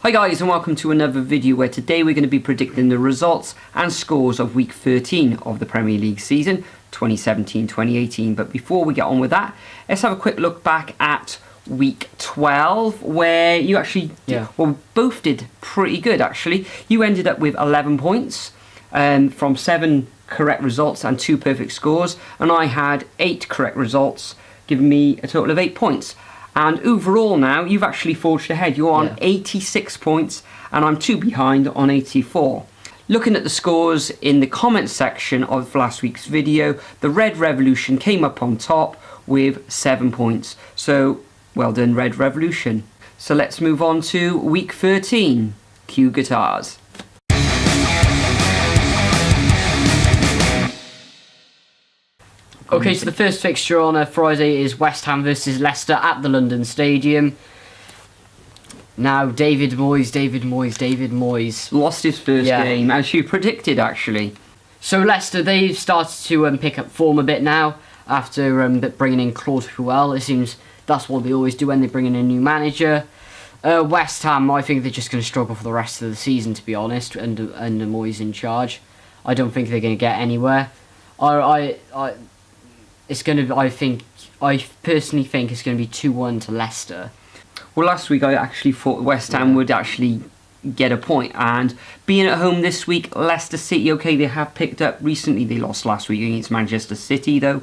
Hi guys, and welcome to another video where today we're going to be predicting the results and scores of week 13 of the Premier League season 2017-2018. But before we get on with that, let's have a quick look back at week 12 where you actually both did pretty good actually. You ended up with 11 points from 7 correct results and 2 perfect scores, and I had 8 correct results, giving me a total of 8 points. And overall now, you've actually forged ahead. You're on 86 points, and I'm 2 behind on 84. Looking at the scores in the comments section of last week's video, the Red Revolution came up on top with 7 points. So, well done, Red Revolution. So let's move on to week 13. Cue guitars. Okay, so the first fixture on a Friday is West Ham versus Leicester at the London Stadium. Now, David Moyes lost his first game, as you predicted, actually. So Leicester, they've started to pick up form a bit now after bringing in Claude Puel. It seems that's what they always do when they bring in a new manager. West Ham, I think they're just going to struggle for the rest of the season, to be honest, under Moyes in charge. I don't think they're going to get anywhere. It's going to. I personally think it's going to be 2-1 to Leicester. Well, last week I actually thought West Ham would actually get a point, and being at home this week, Leicester City. Okay, they have picked up recently. They lost last week against Manchester City, though.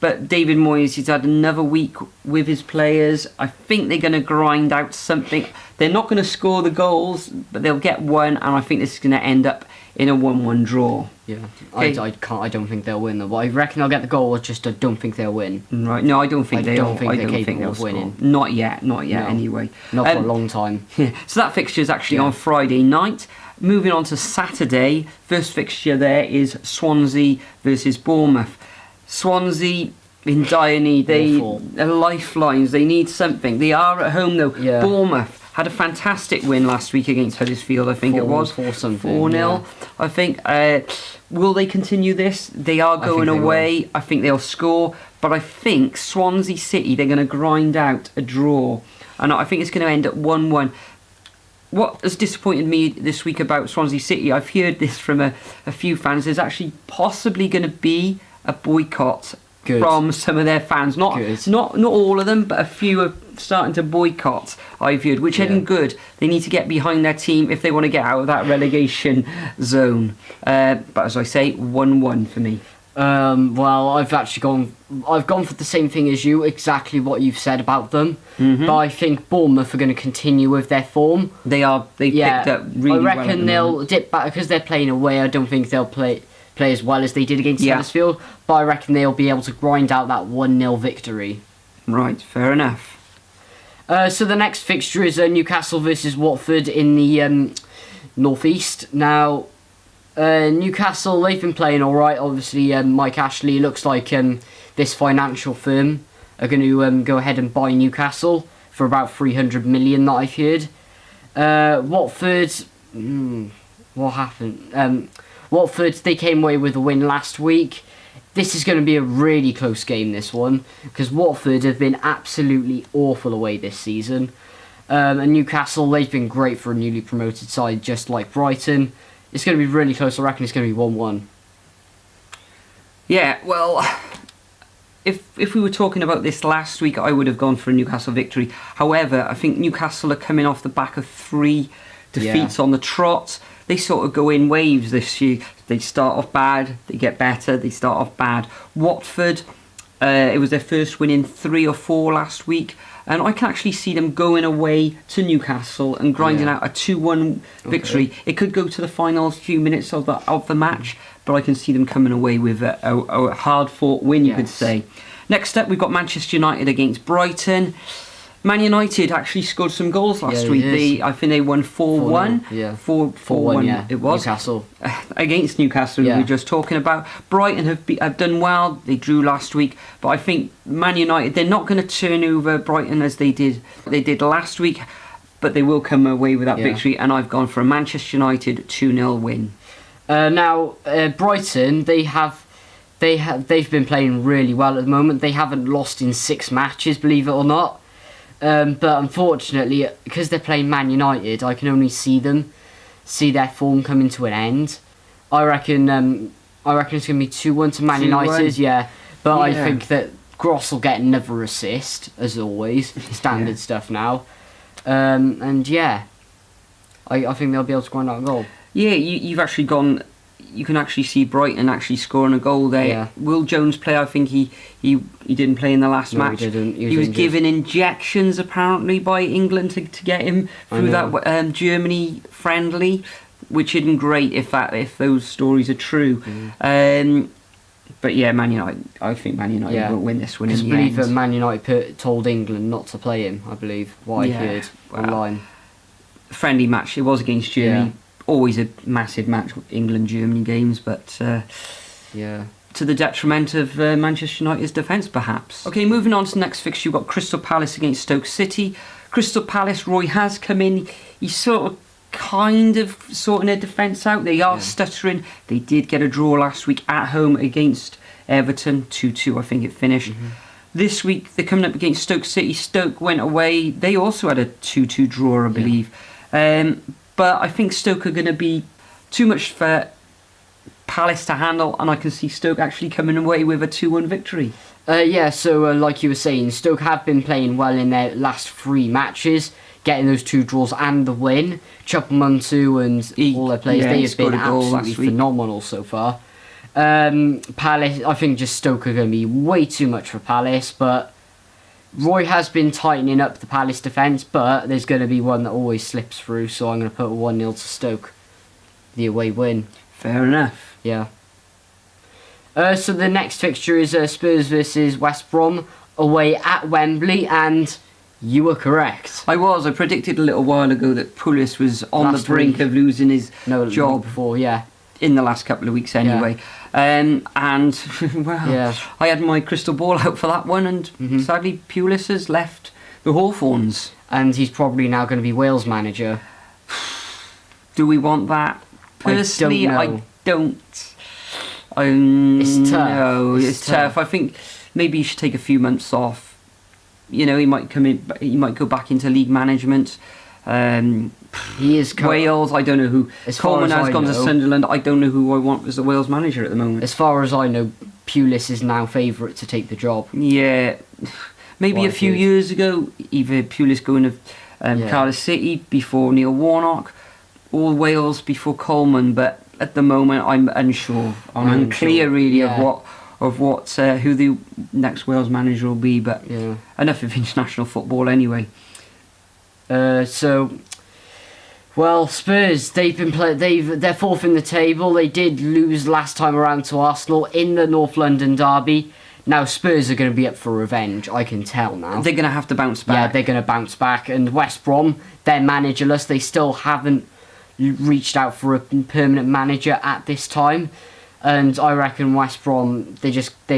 But David Moyes, he's had another week with his players. I think they're going to grind out something. They're not going to score the goals, but they'll get one, and I think this is going to end up in a 1-1 draw. Yeah, okay. I don't think they'll win though. I reckon they'll get the goal. I don't think they'll win. Right? No, I don't think they'll. I don't think they'll winning. Not yet. Anyway, not for a long time. So that fixture is actually on Friday night. Moving on to Saturday, first fixture there is Swansea versus Bournemouth. Swansea in dire need. They're lifelines. They need something. They are at home though. Yeah. Bournemouth had a fantastic win last week against Huddersfield, I think it was. 4-0, yeah. I think. Will they continue this? They are going away. I think they'll score. But I think Swansea City, they're going to grind out a draw. And I think it's going to end up 1-1. What has disappointed me this week about Swansea City, I've heard this from a few fans, there's actually possibly going to be a boycott from some of their fans. Not all of them, but a few are starting to boycott, I've heard, which isn't good. They need to get behind their team if they want to get out of that relegation zone. But as I say, 1-1 for me. Well, I've gone for the same thing as you, exactly what you've said about them. But I think Bournemouth are going to continue with their form. They picked up really well. I reckon they'll dip back because they're playing away. I don't think they'll play as well as they did against Huddersfield, but I reckon they'll be able to grind out that 1-0 victory. Right, fair enough. So the next fixture is Newcastle versus Watford in the northeast. Now, Newcastle, they've been playing all right. Obviously, Mike Ashley looks like this financial firm are going to go ahead and buy Newcastle for about 300 million that I've heard. Watford, what happened? Watford, they came away with a win last week. This is going to be a really close game, this one, because Watford have been absolutely awful away this season. And Newcastle, they've been great for a newly promoted side, just like Brighton. It's going to be really close. I reckon it's going to be 1-1. Yeah, well, if we were talking about this last week, I would have gone for a Newcastle victory. However, I think Newcastle are coming off the back of 3 defeats on the trot. They sort of go in waves this year. They start off bad, they get better, they start off bad. Watford, it was their first win in 3 or 4 last week, and I can actually see them going away to Newcastle and grinding out a 2-1 victory. It could go to the final few minutes of the match, but I can see them coming away with a hard-fought win, you could say. Next up, we've got Manchester United against Brighton. Man United actually scored some goals last week. I think they won 4-1. 4-1 it was. Newcastle. Against Newcastle, we were just talking about. Brighton have done well. They drew last week. But I think Man United, they're not going to turn over Brighton as they did last week. But they will come away with that victory. And I've gone for a Manchester United 2-0 win. Now, Brighton, they've been playing really well at the moment. They haven't lost in 6 matches, believe it or not. But unfortunately, because they're playing Man United, I can only see their form coming to an end. I reckon it's going to be 2-1 to Man 2-1. United, yeah. But I Yeah. think that Gross will get another assist, as always. Standard Yeah. stuff now. And yeah, I think they'll be able to grind out a goal. Yeah, you've actually gone. You can actually see Brighton actually scoring a goal there. Yeah. Will Jones play? I think he didn't play in the last No, he match. didn't. He He was injured. given injections apparently by England to get him I through know. that Germany friendly, which isn't great if those stories are true. But yeah, Man United. I think Man United Yeah. will win this one Because in I the believe end. Man United told England not to play him, I believe, what I Yeah, heard well, online. Friendly match. It was against Germany. Yeah. Always a massive match, England-Germany games, but Yeah. to the detriment of Manchester United's defence, perhaps. Okay, moving on to the next fixture, you've got Crystal Palace against Stoke City. Crystal Palace, Roy has come in. He's kind of sorting their defence out. They are stuttering. They did get a draw last week at home against Everton, 2-2 I think it finished. This week they're coming up against Stoke City. Stoke went away. They also had a 2-2 draw, I believe. But I think Stoke are going to be too much for Palace to handle, and I can see Stoke actually coming away with a 2-1 victory. So like you were saying, Stoke have been playing well in their last 3 matches, getting those 2 draws and the win. Chupamante and all their players, yeah, they he have scored been a goal last absolutely week. phenomenal so far. Palace, I think just Stoke are going to be way too much for Palace, but Roy has been tightening up the Palace defence, but there's going to be one that always slips through, so I'm going to put a 1-0 to Stoke. The away win. Fair enough. Yeah. So the next fixture is Spurs versus West Brom away at Wembley, and you were correct. I predicted a little while ago that Pulis was on Last the brink week. of losing his No, job before, yeah. in the last couple of weeks anyway. And well, Yeah. I had my crystal ball out for that one, and sadly Pulis has left the Hawthorns. And he's probably now going to be Wales manager. Do we want that? Personally, know. I don't. It's tough. No, It's it's tough. I think maybe he should take a few months off. You know, he might come in. He might go back into league management. He is Wales. I don't know who. As far Coleman as has I gone to know- Sunderland. I don't know who I want as the Wales manager at the moment. As far as I know, Pulis is now favourite to take the job. Yeah, maybe Well, a few I heard. years ago, either Pulis going to Cardiff City before Neil Warnock, or Wales before Coleman. But at the moment, I'm unsure. I'm I'm unclear unsure, really yeah. of what who the next Wales manager will be. But Yeah. enough of international football anyway. Well, Spurs, they're 4th in the table. They did lose last time around to Arsenal in the North London derby. Now Spurs are going to be up for revenge, I can tell now. They're going to have to bounce Yeah, back. they're going to bounce back. And West Brom, they're managerless. They still haven't reached out for a permanent manager at this time. And I reckon West Brom, they're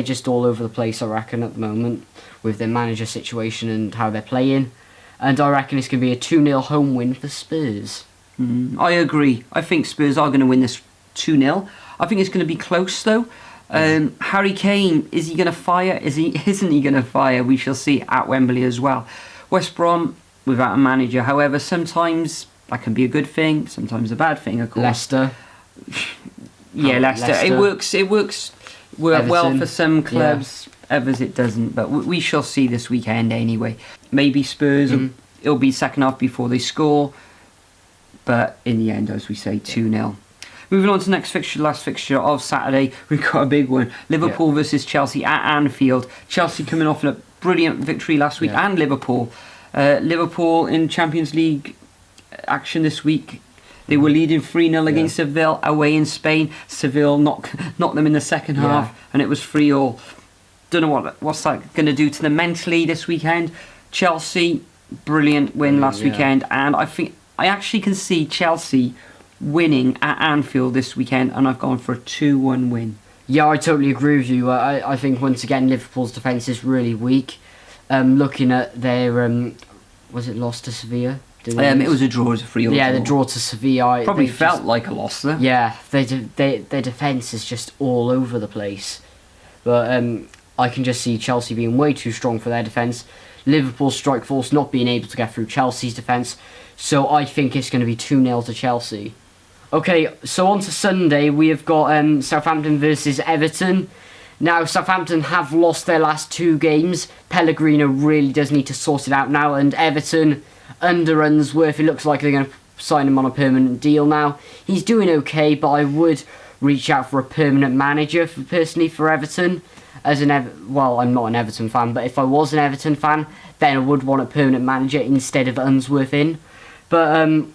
just all over the place, I reckon, at the moment, with their manager situation and how they're playing. And I reckon it's going to be a 2-0 home win for Spurs. I agree. I think Spurs are going to win this 2-0. I think it's going to be close though. Harry Kane, is he going to fire? Isn't he going to fire? We shall see at Wembley as well. West Brom without a manager. However, sometimes that can be a good thing, sometimes a bad thing, of course. Leicester. Yeah, Leicester. It works well Everton. for some clubs. Others it doesn't. But we shall see this weekend anyway. Maybe Spurs. It'll be second half before they score. But in the end, as we say, 2-0. Moving on to the next fixture, last fixture of Saturday, we've got a big one. Liverpool versus Chelsea at Anfield. Chelsea coming off a brilliant victory last week, and Liverpool. Liverpool in Champions League action this week. They were leading 3-0 against Seville away in Spain. Seville knocked them in the second half, and it was 3-3. Don't know what's that going to do to them mentally this weekend. Chelsea, brilliant win last weekend, and I actually can see Chelsea winning at Anfield this weekend, and I've gone for a 2-1 win. Yeah, I totally agree with you. I think once again Liverpool's defence is really weak. Looking at their was it lost to Sevilla? It was a draw, it was a 3-3. Yeah, the draw to Sevilla. Probably felt like a loss though. Yeah, their defence is just all over the place. But I can just see Chelsea being way too strong for their defence. Liverpool's strike force not being able to get through Chelsea's defence. So I think it's going to be 2-0 to Chelsea. Okay, so on to Sunday, we have got Southampton versus Everton. Now, Southampton have lost their last 2 games. Pellegrino really does need to sort it out now. And Everton, under Unsworth, it looks like they're going to sign him on a permanent deal now. He's doing okay, but I would reach out for a permanent manager, personally, for Everton. I'm not an Everton fan, but if I was an Everton fan, then I would want a permanent manager instead of Unsworth in. But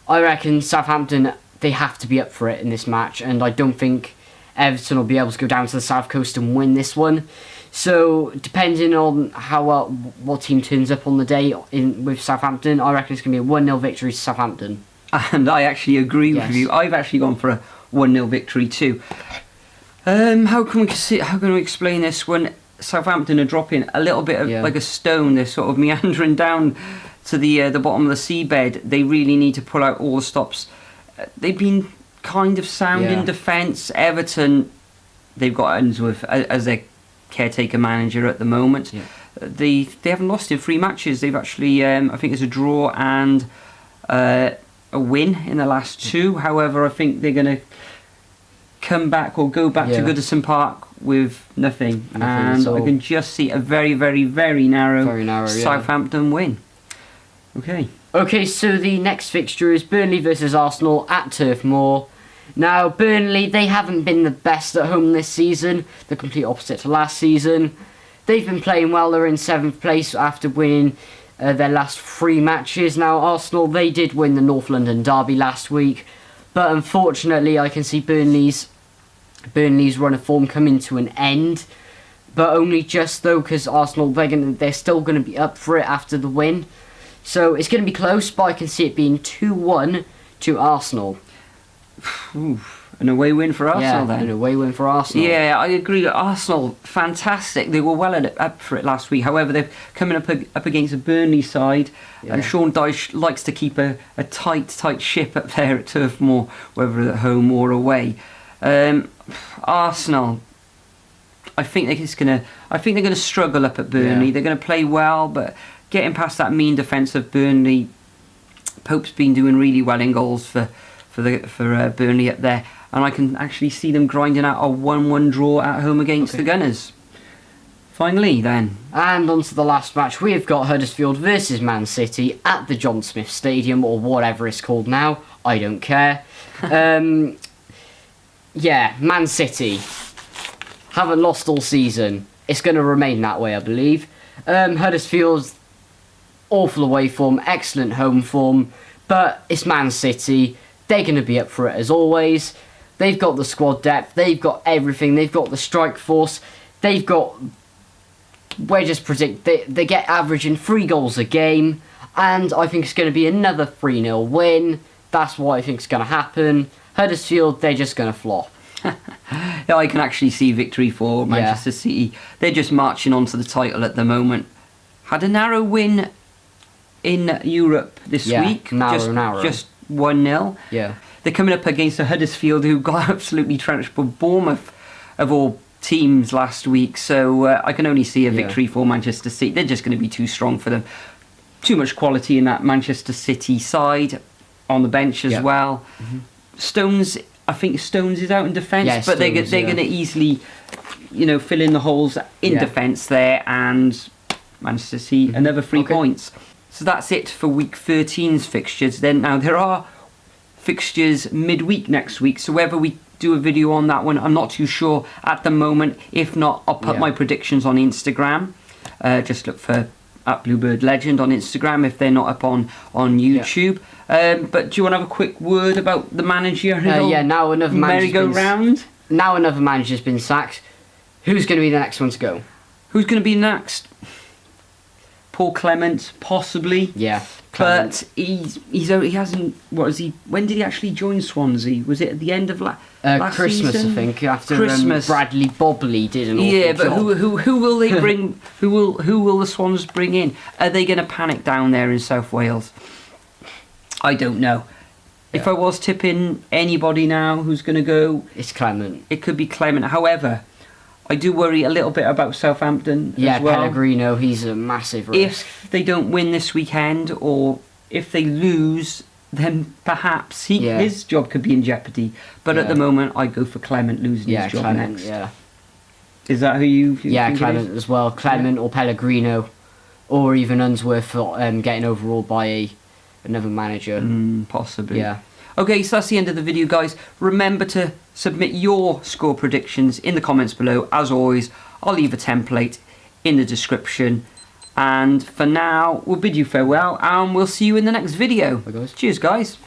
I reckon Southampton, they have to be up for it in this match, and I don't think Everton will be able to go down to the South Coast and win this one. So, depending on how what team turns up on the day with Southampton, I reckon it's going to be a 1-0 victory to Southampton. And I actually agree with you. I've actually gone for a 1-0 victory too. How can we explain this when Southampton are dropping a little bit of like a stone? They're sort of meandering down to the bottom of the seabed. They really need to pull out all the stops. They've been kind of sound in defence. Everton, they've got Unsworth as their caretaker manager at the moment. They haven't lost in 3 matches. They've actually I think it's a draw and a win in the last 2. However, I think they're going to come back or go back to Goodison Park with nothing, and I can just see a very, very, very narrow Southampton win. Okay, so the next fixture is Burnley versus Arsenal at Turf Moor. Now, Burnley, they haven't been the best at home this season, the complete opposite to last season. They've been playing well. They're in 7th place after winning their last 3 matches. Now, Arsenal, they did win the North London derby last week, but unfortunately I can see Burnley's run of form coming to an end, but only just though, because Arsenal, they're still going to be up for it after the win. So it's going to be close, but I can see it being 2-1 to Arsenal. An away win for Arsenal then. An away win for Arsenal. Yeah, I agree. Arsenal, fantastic. They were well up for it last week. However, they're coming up against a Burnley side, and Sean Dyche likes to keep a tight ship up there at Turf Moor, whether at home or away. Arsenal, I think they're going to struggle up at Burnley. They're going to play well, but getting past that mean defence of Burnley, Pope's been doing really well in goals for Burnley up there, and I can actually see them grinding out a 1-1 draw at home against the Gunners. Finally, then. And on to the last match. We've got Huddersfield versus Man City at the John Smith Stadium, or whatever it's called now. I don't care. Man City haven't lost all season. It's going to remain that way, I believe. Huddersfield's awful away form, excellent home form, but it's Man City. They're going to be up for it as always. They've got the squad depth. They've got everything. They've got the strike force. They've got... they get averaging 3 goals a game, and I think it's going to be another 3-0 win. That's what I think is going to happen. Huddersfield, they're just going to flop. I can actually see victory for Manchester City. They're just marching on to the title at the moment. Had a narrow win in Europe this week. Narrow. Just 1-0. Yeah. They're coming up against a Huddersfield who got absolutely trounced by Bournemouth of all teams last week. So I can only see a victory for Manchester City. They're just going to be too strong for them. Too much quality in that Manchester City side on the bench as well. Mm-hmm. I think Stones is out in defence, but they're going to easily, fill in the holes in defence there, and Manchester City another 3 points. So that's it for week 13's fixtures. Now there are fixtures midweek next week, so whether we do a video on that one, I'm not too sure at the moment. If not, I'll put my predictions on Instagram. Just look for @BluebirdLegend on Instagram if they're not up on YouTube. But do you want to have a quick word about the manager? Now another merry-go-round. Now another manager's been sacked. Who's going to be the next one to go? Who's going to be next? Paul Clement, possibly. Yeah. But he hasn't. What is he? When did he actually join Swansea? Was it at the end of last Christmas season? I think. After Christmas. Bradley Bobley did an awful but job. who will they bring? who will the Swans bring in? Are they going to panic down there in South Wales? I don't know. If I was tipping anybody now who's going to go, it's Clement. It could be Clement. However, I do worry a little bit about Southampton Yeah, as well. Pellegrino, he's a massive risk. If they don't win this weekend, or if they lose, then perhaps his job could be in jeopardy. But at the moment, I go for Clement losing his job Clement, next. Yeah, Is that who you think Clement it is? as well. Clement or Pellegrino, or even Unsworth for getting overruled by another manager. Possibly. Yeah. Okay, so that's the end of the video, guys. Remember to submit your score predictions in the comments below. As always, I'll leave a template in the description. And for now, we'll bid you farewell, and we'll see you in the next video. Bye, guys. Cheers, guys.